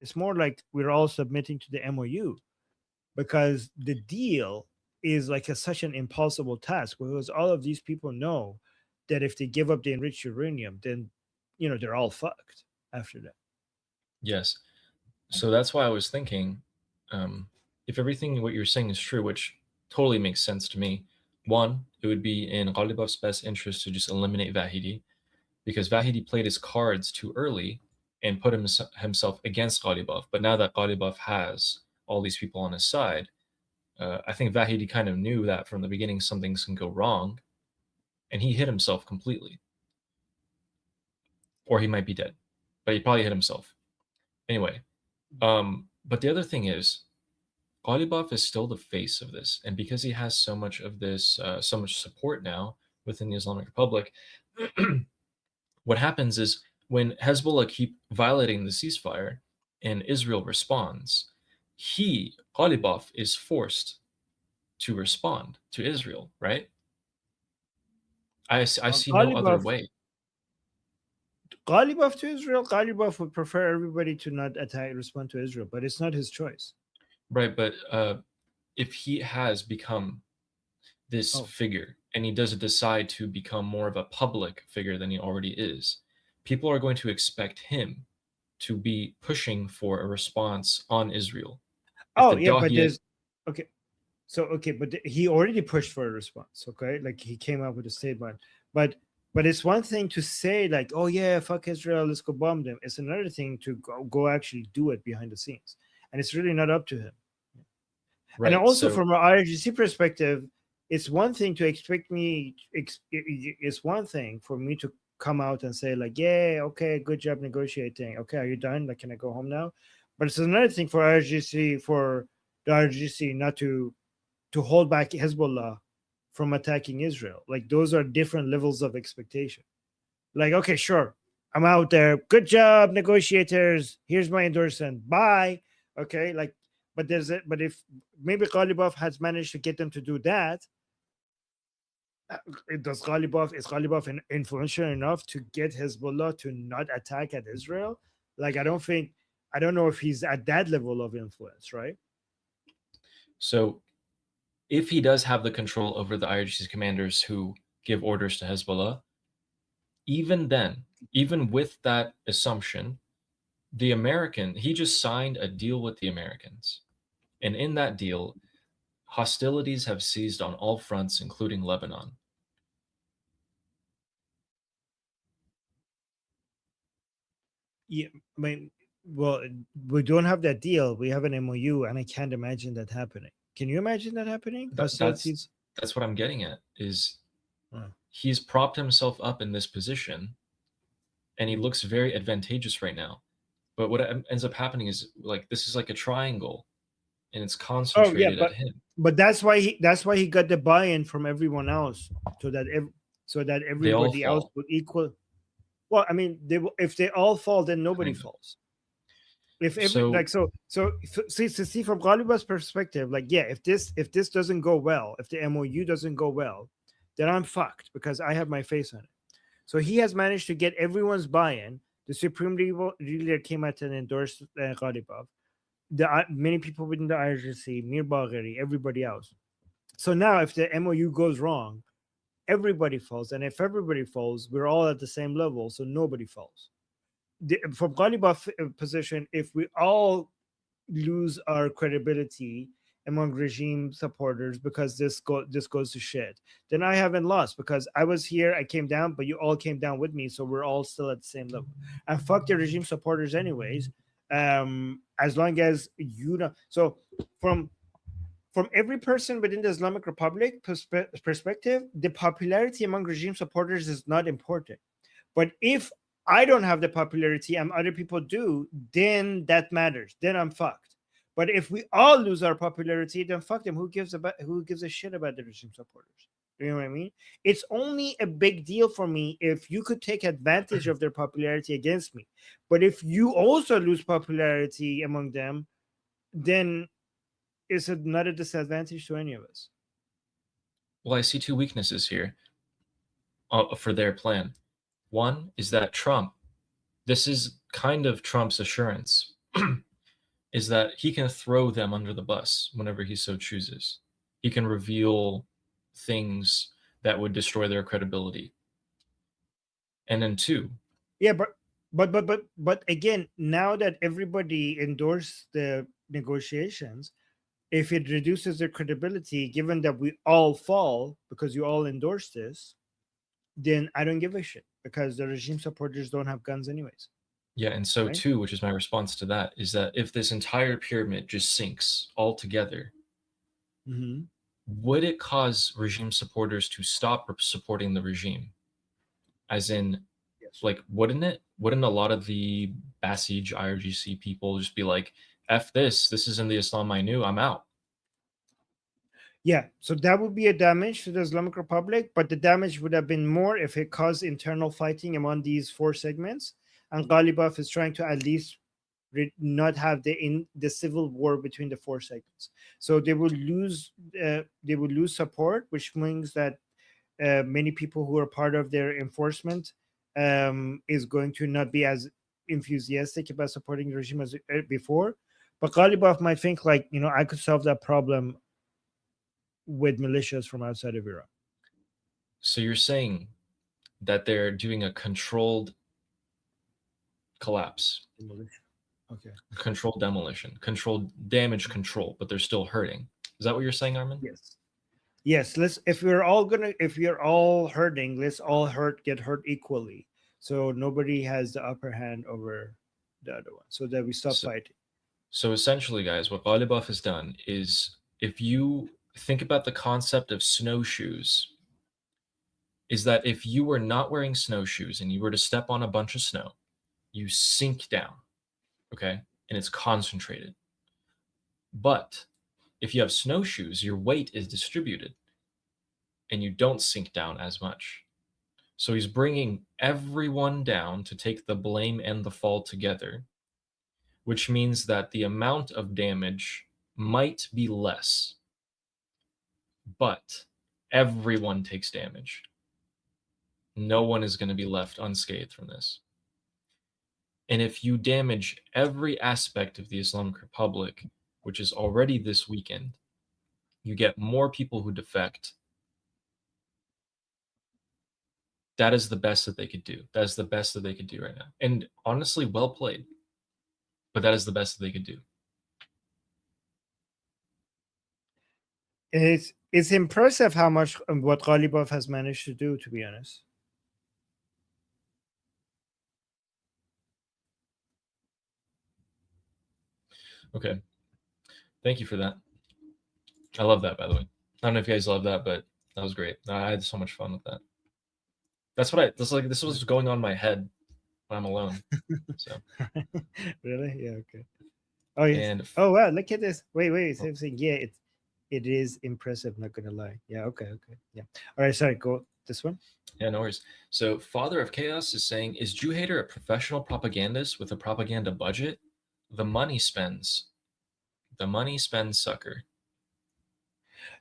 It's more like we're all submitting to the MOU, because the deal is like such an impossible task, because all of these people know that if they give up the enriched uranium, then they're all fucked after that. Yes. So that's why I was thinking, um, if everything what you're saying is true, which totally makes sense to me, one, it would be in Ghalibaf's best interest to just eliminate Vahidi, because Vahidi played his cards too early and put himself against Ghalibaf. But now that Ghalibaf has all these people on his side, I think Vahidi kind of knew that from the beginning some things can go wrong, and he hit himself completely. Or he might be dead, but he probably hit himself. Anyway, but the other thing is, Ghalibaf is still the face of this, and because he has so much of this, so much support now within the Islamic Republic, what happens is when Hezbollah keep violating the ceasefire and Israel responds, Ghalibaf, is forced to respond to Israel, right? I see no other Ghalibaf, way. Ghalibaf to Israel, Ghalibaf would prefer everybody to not respond to Israel, but it's not his choice. Right, but if he has become this Oh, figure and he does decide to become more of a public figure than he already is, people are going to expect him to be pushing for a response on Israel. If oh the yeah, but Dahiyat, there's okay. So okay, but he already pushed for a response. Okay, like he came up with a statement, but it's one thing to say like, oh yeah, fuck Israel, let's go bomb them. It's another thing to go actually do it behind the scenes, and it's really not up to him. And right? also So from an IRGC perspective, it's one thing to expect me. It's one thing for me to come out and say like, yeah, okay, good job negotiating. Okay, are you done? Like, can I go home now? But it's another thing for IRGC, for the IRGC not to hold back Hezbollah from attacking Israel. Like those are different levels of expectation. Like, okay, sure, I'm out there. Good job, negotiators. Here's my endorsement. Bye. Okay, like, but but if maybe Ghalibaf has managed to get them to do that, uh, is Ghalibaf influential enough to get Hezbollah to not attack at Israel? Like, I don't know if he's at that level of influence, right? so if he does have the control over the IRGC commanders who give orders to Hezbollah, even then, even with that assumption, he just signed a deal with the Americans. And in that deal, hostilities have ceased on all fronts, including Lebanon. Yeah, I mean, well, we don't have that deal. We have an MOU, and I can't imagine that happening. Can you imagine that happening? That, that's Hostilities? that's what I'm getting at. Is Oh. he's propped himself up in this position, and he Mm. looks very advantageous right now. But what ends up happening is like this is like a triangle, and it's Oh yeah, concentrated at but him. that's why he got the buy-in from everyone else, so that They all everybody else fall. would equal. Well, I mean, if they all fall, then nobody Kind of. falls. If every So like see from Ghalib's perspective, like yeah, if this doesn't go well, if the MOU doesn't go well, then I'm fucked because I have my face on it. So he has managed to get everyone's buy-in. The supreme leader came out and endorsed Ghalibaf. Many people within the IRGC, Mir Bagheri, everybody else. So now, if the MOU goes wrong, everybody falls, and if everybody falls, we're all at the same level, so nobody falls. From Ghalibaf position, if we all lose our credibility among regime supporters because this goes to shit, then I haven't lost because I was here, I came down, but you all came down with me, so we're all still at the same level. And fuck the regime supporters anyways. As long as you know, so from every person within the Islamic Republic perspective, the popularity among regime supporters is not important. But if I don't have the popularity and other people do, then that matters. Then I'm fucked. But if we all lose our popularity, then fuck them. Who gives a shit about the regime supporters? You know what I mean? It's only a big deal for me if you could take advantage of their popularity against me. But if you also lose popularity among them, then it's not a disadvantage to any of us. well, I see two weaknesses here for their plan. One is that Trump. This is kind of Trump's assurance is that he can throw them under the bus whenever he so chooses. He can reveal things that would destroy their credibility. And then two, Yeah, but again, now that everybody endorsed the negotiations, if it reduces their credibility, given that we all fall because you all endorsed this, then I don't give a shit because the regime supporters don't have guns anyways, yeah, and so right? two, which is my response to that, is that if this entire pyramid just sinks altogether, Mm-hmm. would it cause regime supporters to stop supporting the regime? As in, Yes. like, wouldn't it? Wouldn't a lot of the Basij IRGC people just be like, "F this! This isn't the Islam I knew. I'm out." Yeah, so that would be a damage to the Islamic Republic, but the damage would have been more if it caused internal fighting among these four segments. And Ghalibaf is trying to at least not have the civil war between the four segments. So they would lose support, which means that many people who are part of their enforcement is going to not be as enthusiastic about supporting the regime as before. But Ghalibaf might think like, I could solve that problem with militias from outside of Iran. So you're saying that they're doing a controlled collapse, The militia. Okay. controlled demolition, controlled damage control, but they're still hurting. Is that what you're saying, Armin? Yes. Yes. If we're all hurting, let's all get hurt equally. So nobody has the upper hand over the other one. So that we stop So, fighting. so essentially, guys, what Ghalibaf has done is if you think about the concept of snowshoes, is that if you were not wearing snowshoes and you were to step on a bunch of snow, you sink down, okay? And it's concentrated. But if you have snowshoes, your weight is distributed and you don't sink down as much. So he's bringing everyone down to take the blame and the fall together, which means that the amount of damage might be less, but everyone takes damage. No one is going to be left unscathed from this. And if you damage every aspect of the Islamic Republic, which is already this weekend, you get more people who defect. That is the best that they could do. That is the best that they could do right now. And honestly, well played. But that is the best that they could do. It's impressive how much what Ghalibaf has managed to do. To be honest. Okay. Thank you for that. I love that, by the way. I don't know if you guys love that, but that was great. I had so much fun with that. This was going on in my head when I'm alone. So Really? Yeah. Okay. Oh yes. and Oh wow! Look at this. Wait. oh, Same thing. Yeah, it is impressive. Not gonna lie. Yeah. Okay. Yeah. All right. Sorry. Go this one. yeah, no worries. So Father of Chaos is saying, is Jew Hater a professional propagandist with a propaganda budget? The money spends. The money spends sucker.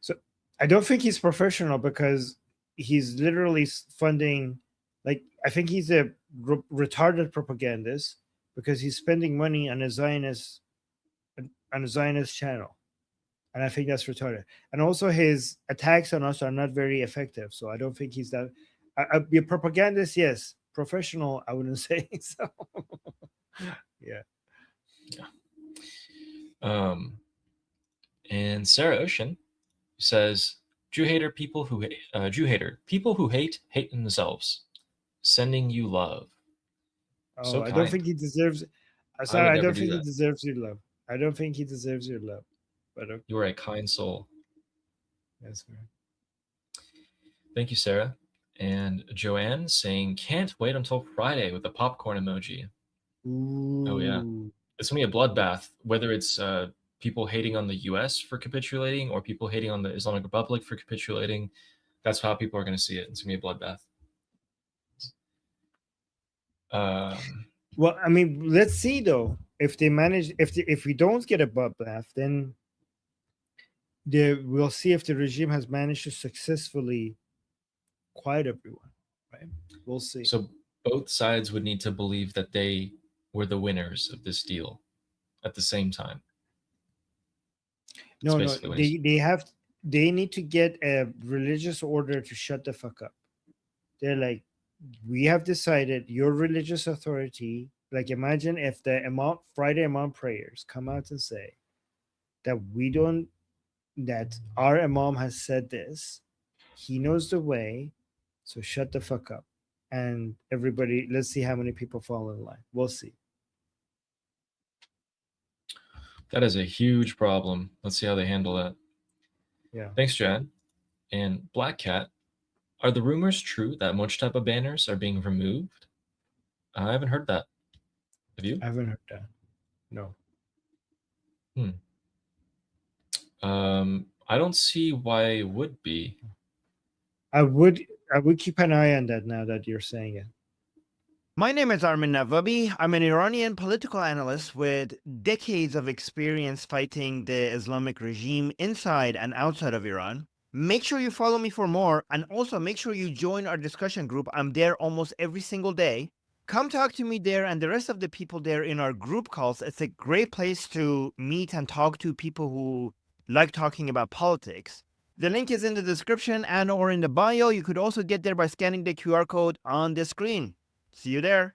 So I don't think he's professional because he's literally funding. Like I think he's a retarded propagandist because he's spending money on a Zionist channel, and I think that's retarded. And also his attacks on us are not very effective. So I don't think he's that. Be a propagandist, yes. Professional, I wouldn't say so. Yeah. Yeah. And Sarah Ocean says, Jew hater people who hate themselves. Sending you love. Oh, So I don't think kind. he deserves. I Sorry, would I never don't do think he that. deserves your love. I don't think he deserves your love. But okay, You are a kind soul. that's fair. Thank you, Sarah. And Joanne saying, can't wait until Friday with the popcorn emoji. Oh, yeah. Ooh. It's going to be a bloodbath, whether it's people hating on the US for capitulating or people hating on the Islamic Republic for capitulating. That's how people are going to see it. It's going to be a bloodbath. Um, Well, I mean, let's see though. If they manage, if we don't get a bloodbath, then we'll see if the regime has managed to successfully quiet everyone. Right? We'll see. so both sides would need to believe that they were the winners of this deal. at the same time. That's No, no, basically what he's. they need to get a religious order to shut the fuck up. They're like, we have decided your religious authority. Like, imagine if the Friday Imam prayers come out and say that we don't, that our Imam has said this, he knows the way, so shut the fuck up. And everybody, let's see how many people fall in line. We'll see. That is a huge problem. Let's see how they handle that. Yeah. Thanks, Chad. And Black Cat, are the rumors true that Mojtaba banners are being removed? I haven't heard that. Have you? I haven't heard that. No. I don't see why it would be. I would keep an eye on that now that you're saying it. My name is Armin Navabi. I'm an Iranian political analyst with decades of experience fighting the Islamic regime inside and outside of Iran. Make sure you follow me for more, and also make sure you join our discussion group. I'm there almost every single day. Come talk to me there and the rest of the people there in our group calls. It's a great place to meet and talk to people who like talking about politics. The link is in the description and or in the bio. You could also get there by scanning the QR code on the screen. See you there.